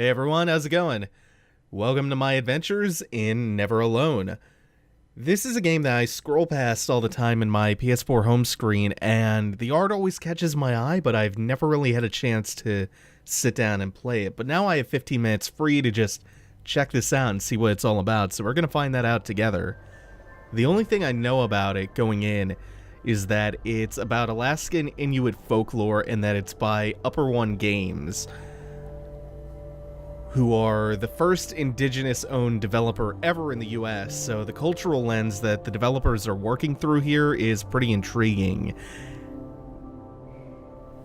Hey everyone, how's it going? Welcome to my adventures in Never Alone. This is a game that I scroll past all the time in my PS4 home screen, and the art always catches my eye, but I've never really had a chance to sit down and play it. But now I have 15 minutes free to just check this out and see what it's all about, so we're going to find that out together. The only thing I know about it going in is that it's about Alaskan Inuit folklore and that it's by Upper One Games, who are the first indigenous-owned developer ever in the US, so the cultural lens that the developers are working through here is pretty intriguing.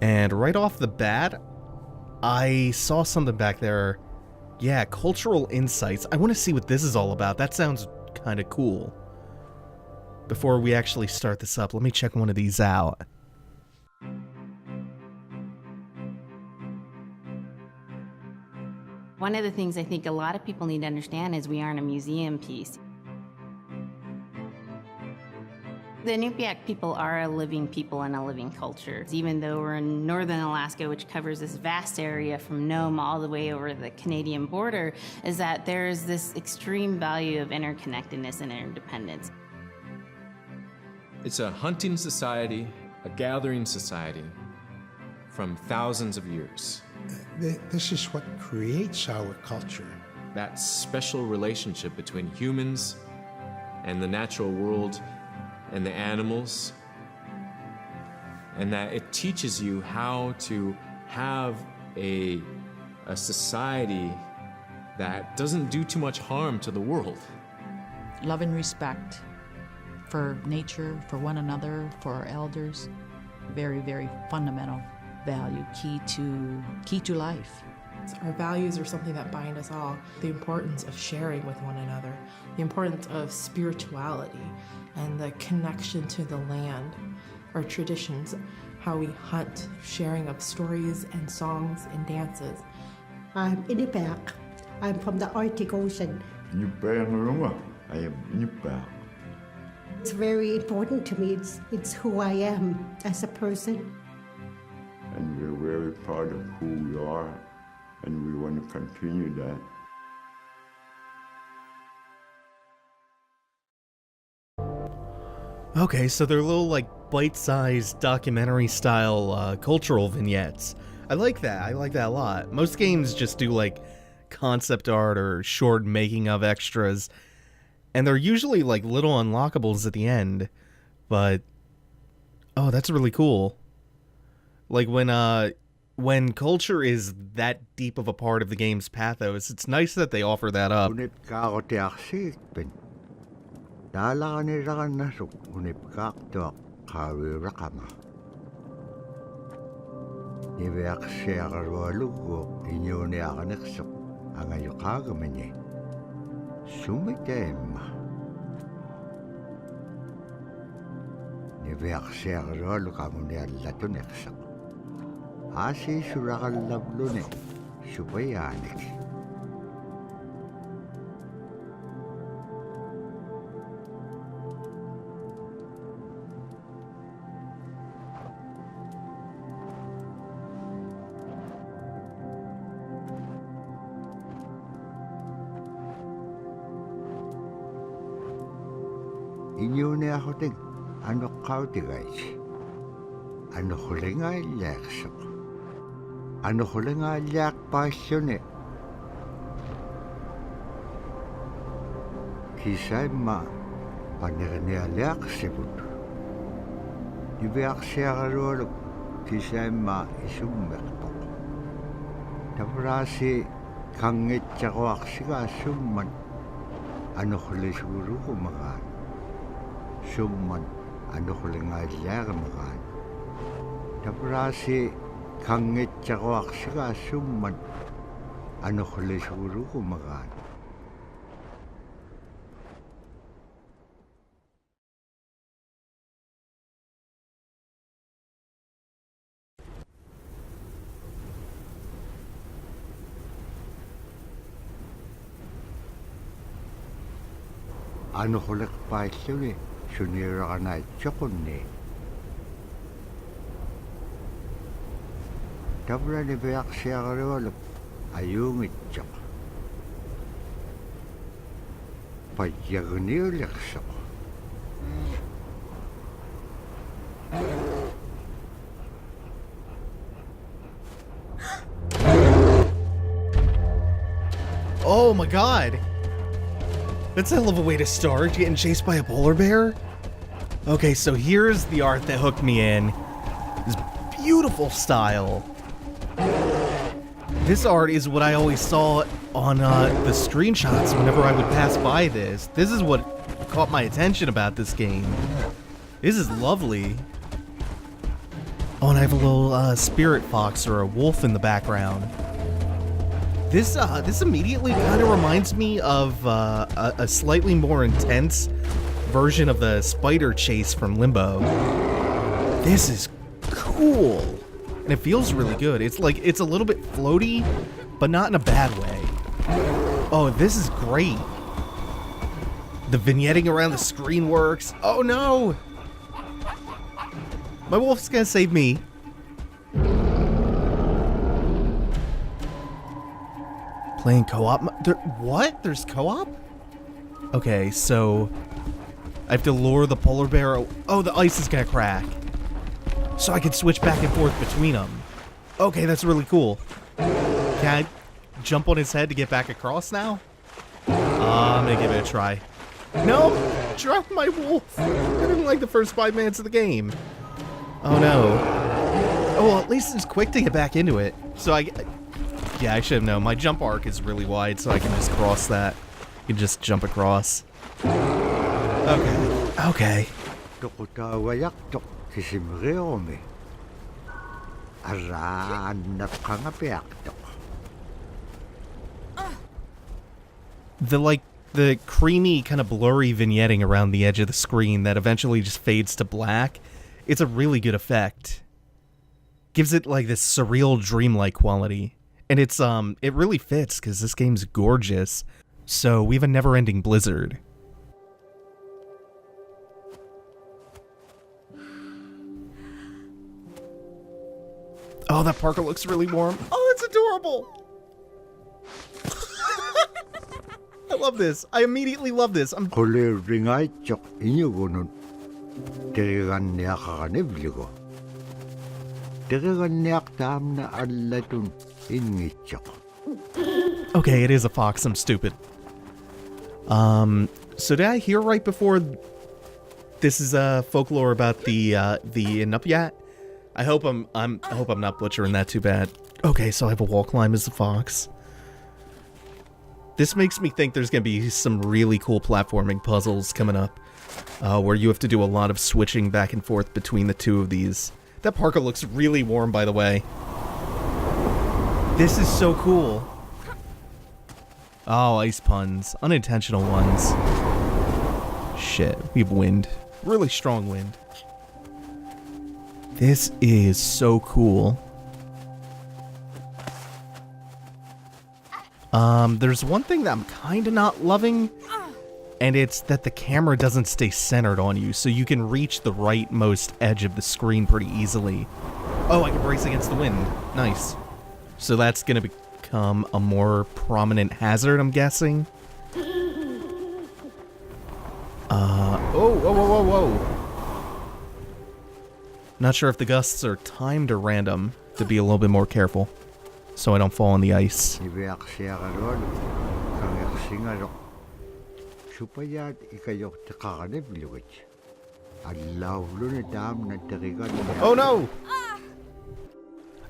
And right off the bat, I saw something back there. Yeah, cultural insights. I want to see what this is all about. That sounds kind of cool. Before we actually start this up, let me check one of these out. One of the things I think a lot of people need to understand is we aren't a museum piece. The Iñupiat people are a living people and a living culture. Even though we're in northern Alaska, which covers this vast area from Nome all the way over the Canadian border, is that there's this extreme value of interconnectedness and interdependence. It's a hunting society, a gathering society from thousands of years. This is what creates our culture. That special relationship between humans and the natural world and the animals, and that it teaches you how to have a society that doesn't do too much harm to the world. Love and respect for nature, for one another, for our elders. Very, very fundamental value, key to life. Our values are something that bind us all. The importance of sharing with one another, the importance of spirituality, and the connection to the land, our traditions, how we hunt, sharing of stories and songs and dances. I'm Iñupiat. I'm from the Arctic Ocean. Kisima Inŋitchuŋa. I am Iñupiat. It's very important to me. It's who I am as a person. And we're very proud of who we are, and we want to continue that. Okay, so they're little, like, bite-sized documentary-style cultural vignettes. I like that. I like that a lot. Most games just do, like, concept art or short making-of extras, and they're usually, like, little unlockables at the end, but... oh, that's really cool. Like, when culture is that deep of a part of the game's pathos, it's nice that they offer that up. Asi surakallavlune supayanik. Inyune ahoting ano kautigaichi. Ano hulinga ilaksok. Ano hulinga ilak pasyone. Kisima panirnialak sebut. Ibeak siagarolog kisima isummektok. Tabrasi kangitchawak siga summan. Ano hulisuru kumagan. Summan ano hulinga ilak magan. Tabrasi kangitchawak siga summan ano hulisuru kumagan. Ano hulik paisuli sunira kana chokunni. Tabra ni beak siya karewalap Ayungitchuk. Payagnilaksak. Oh my god! That's a hell of a way to start, getting chased by a polar bear? Okay, so here's the art that hooked me in. This beautiful style. This art is what I always saw on the screenshots whenever I would pass by this. This is what caught my attention about this game. This is lovely. Oh, and I have a little spirit fox or a wolf in the background. This immediately kind of reminds me of a slightly more intense version of the spider chase from Limbo. This is cool, and it feels really good. It's like, it's a little bit floaty, but not in a bad way. Oh, this is great. The vignetting around the screen works. Oh no! My wolf's gonna save me. Playing co-op? What? There's co-op? Okay, so I have to lure the polar bear. Oh, the ice is gonna crack. So I can switch back and forth between them. Okay, that's really cool. Can I jump on his head to get back across now? I'm gonna give it a try. No! Drop my wolf! I didn't like the first 5 minutes of the game. Oh no. Oh, well, at least it's quick to get back into it. So yeah, I should have known. My jump arc is really wide, so I can just cross that. You can just jump across. Okay. Okay. The creamy, kind of blurry vignetting around the edge of the screen that eventually just fades to black. It's a really good effect. Gives it like this surreal, dreamlike quality. And it's it really fits because this game's gorgeous. So we have a never-ending blizzard. Oh, that parka looks really warm. Oh, it's adorable. I love this. I immediately love this. I'm Okay, it is a fox. I'm stupid. So did I hear right before this is folklore about the Iñupiat? I hope I'm not butchering that too bad. Okay, so I have a wall climb as a fox. This makes me think there's gonna be some really cool platforming puzzles coming up, where you have to do a lot of switching back and forth between the two of these. That parka looks really warm, by the way. This is so cool. Oh, ice puns. Unintentional ones. Shit, we have wind. Really strong wind. This is so cool. There's one thing that I'm kinda not loving, and it's that the camera doesn't stay centered on you, so you can reach the rightmost edge of the screen pretty easily. Oh, I can brace against the wind. Nice. So that's gonna become a more prominent hazard, I'm guessing. Oh, whoa, whoa, whoa, whoa. Not sure if the gusts are timed or random, to be a little bit more careful, so I don't fall on the ice. Oh no!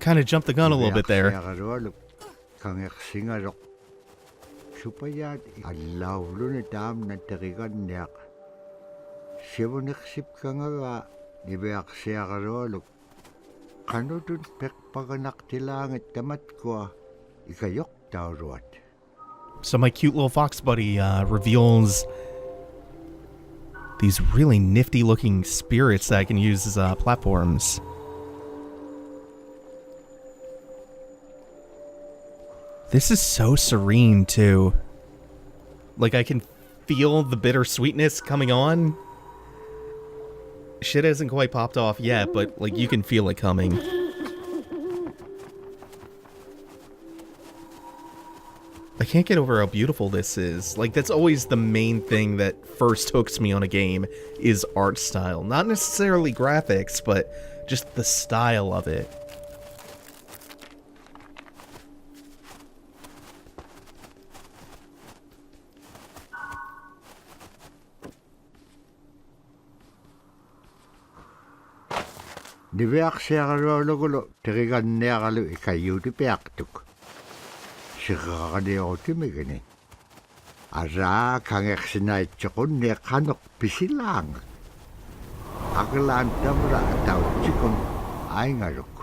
Kind of jumped the gun a little bit there. So my cute little fox buddy reveals these really nifty looking spirits that I can use as platforms. This is so serene too. Like I can feel the bittersweetness coming on. Shit hasn't quite popped off yet, but like you can feel it coming. I can't get over how beautiful this is. Like, that's always the main thing that first hooks me on a game, is art style. Not necessarily graphics, but just the style of it. Niveaksiarululo terigannearalu ikayuutipiartuk. Siqaqaniurutimigini. Araa kangersinaitsiqunni qanoq pisilaanga. Aqlaan tamra tautikun aingaluk.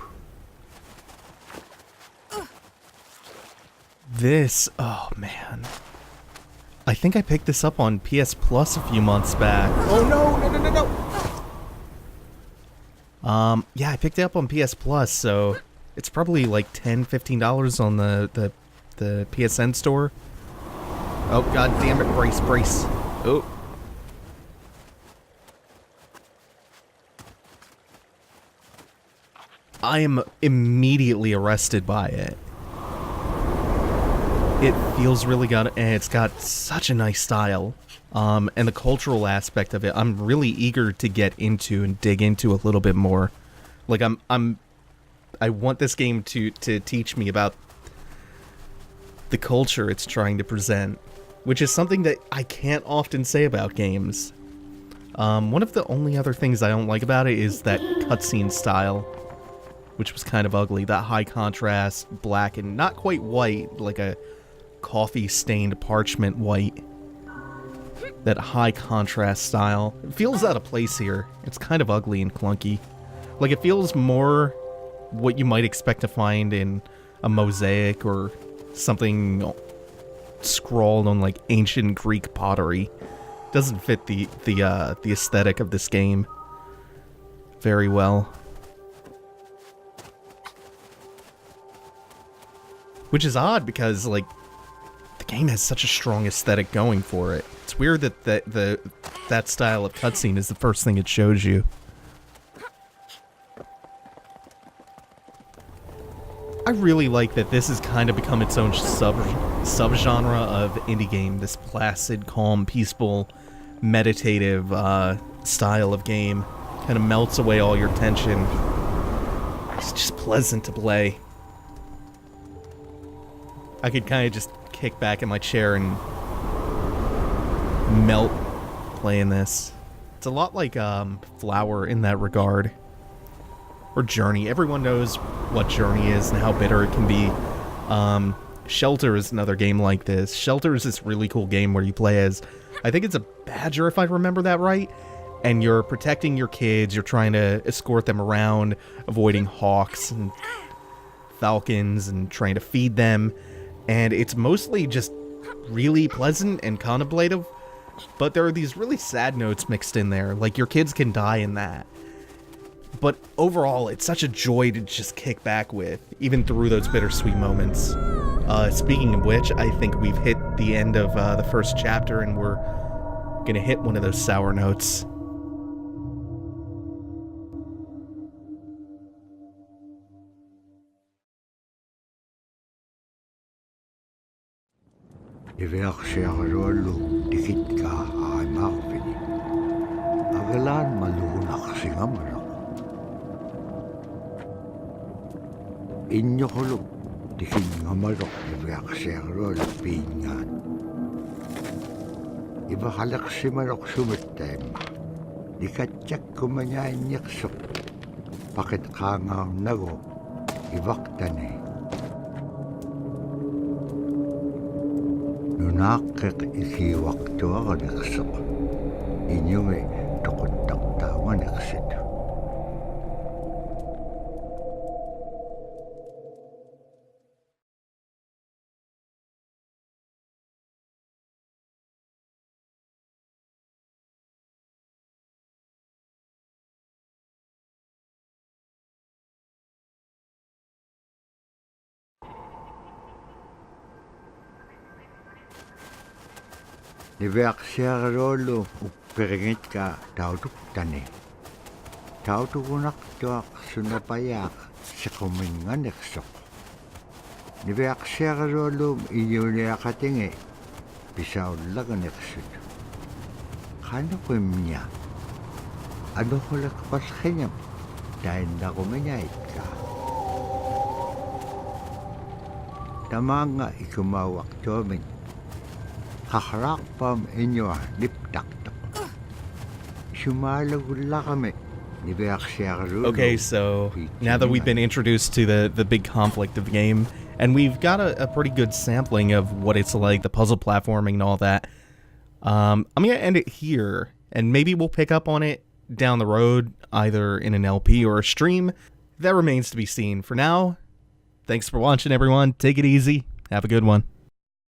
This, oh man. I think I picked this up on PS Plus a few months back. Oh no, no, no, no, no! Yeah, I picked it up on PS Plus, so it's probably like $10, $15 on the PSN store. Oh, god damn it, brace, brace. Oh. I am immediately arrested by it. It feels really good, and it's got such a nice style. And the cultural aspect of it, I'm really eager to get into and dig into a little bit more. Like, I want this game to teach me about the culture it's trying to present, which is something that I can't often say about games. One of the only other things I don't like about it is that cutscene style, which was kind of ugly. That high contrast, black and not quite white, like a coffee-stained parchment white. That high contrast style. It feels out of place here. It's kind of ugly and clunky. Like, it feels more what you might expect to find in a mosaic or something scrawled on, like, ancient Greek pottery. Doesn't fit the aesthetic of this game very well. Which is odd because, like, the game has such a strong aesthetic going for it. It's weird that that style of cutscene is the first thing it shows you. I really like that this has kind of become its own subgenre of indie game. This placid, calm, peaceful, meditative style of game. Kind of melts away all your tension. It's just pleasant to play. I could kind of just kick back in my chair and melt playing this. It's a lot like Flower in that regard. Or Journey. Everyone knows what Journey is and how bitter it can be. Shelter is another game like this. Shelter is this really cool game where you play as, I think it's a badger if I remember that right, and you're protecting your kids, you're trying to escort them around, avoiding hawks and falcons and trying to feed them, and it's mostly just really pleasant and contemplative, but there are these really sad notes mixed in there, like your kids can die in that. But overall, it's such a joy to just kick back with, even through those bittersweet moments. Speaking of which, I think we've hit the end of the first chapter, and we're gonna hit one of those sour notes. Iñuquluk tikingamalok iviaqsiarlual piingaan. Ivaqaleqsimalok sumittaimma. Nikatjakkumañaanniqsuq. Paqitqaangaarnagu ivaqtani. Nunaaqqiq ikiwaqtuaqaniqsuq. Iñungi tuquttaqtaawaniqsitu. Niveaqsiarluulu upperingitkaa tautuktani. Tautukunaqtuaq sunapayaaq siquminganeqsoq. Niveaksiagalulum inyuniakatingi. Pisaulaganiksut. Kano kumnya? Ano kulak paskanyam? Dahil na kumanyait ka. Tamanga ikumawak tumin. Kakrakpam inyo liptaktak. Sumalagula kami. Okay, so now that we've been introduced to the big conflict of the game, and we've got a pretty good sampling of what it's like, the puzzle platforming and all that, I'm going to end it here, and maybe we'll pick up on it down the road, either in an LP or a stream. That remains to be seen. For now, thanks for watching, everyone. Take it easy. Have a good one.